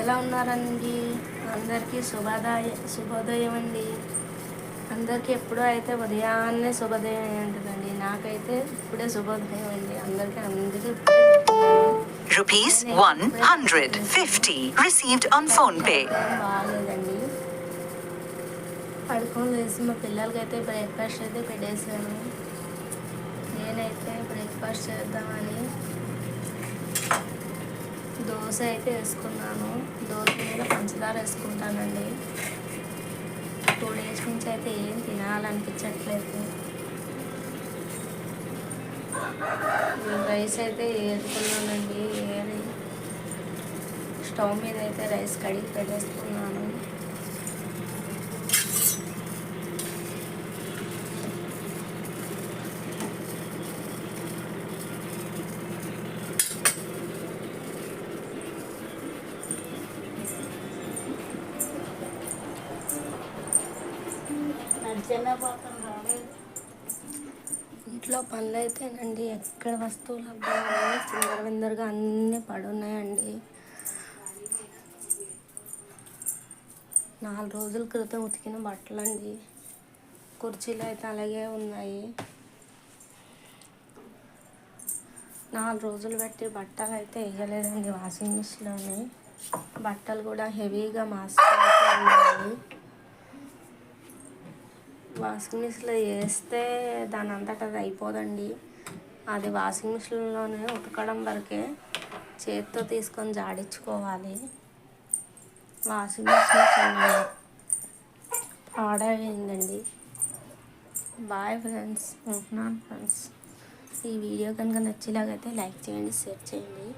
ఎలా ఉన్నారండి? అందరికీ శుభోదయం అండి. అందరికీ ఎప్పుడూ అయితే ఉదయాన్నే శుభోదయం ఉంటుందండి. నాకైతే ఇప్పుడే శుభోదయం అండి. అందరికీ Rupees 150 received on phone pay. బాగాలేదండి. పడుకొని లేసి మా పిల్లలకైతే బ్రేక్ఫాస్ట్ అయితే పెట్టేసాను. నేనైతే బ్రేక్ఫాస్ట్ చేద్దామని దోశ అయితే వేసుకున్నాను. దోశ మీద పంచదార వేసుకుంటానండి. 2 days నుంచి అయితే ఏం తినాలనిపించట్లేదు. రైస్ అయితే వేసుకున్నానండి. స్టవ్ మీద అయితే రైస్ కడిగి పెట్టేసుకున్నాను. ఇంట్లో పనులు అయితేనండి ఎక్కడ వస్తువులు అబ్బాయి చిందరవిందరగా అన్నీ పడున్నాయండి. 4 రోజుల క్రితం ఉతికిన బట్టలండి. కుర్చీలు అయితే అలాగే ఉన్నాయి. 4 రోజులు పెట్టి బట్టలు అయితే వేయలేదండి వాషింగ్ మిషన్లోని. బట్టలు కూడా హెవీగా మాసిపోయి వాషింగ్ మిషన్లో వేస్తే దాని అంతటా అది అయిపోదండి. అది వాషింగ్ మిషన్లోనే ఉతకడం వరకే, చేతితో తీసుకొని జాడించుకోవాలి. వాషింగ్ మిషన్ చాలా పాడైందండి. బాయ్ ఫ్రెండ్స్, ఉంటున్నాను ఫ్రెండ్స్. ఈ వీడియో కనుక నచ్చేలాగైతే లైక్ చేయండి, షేర్ చేయండి.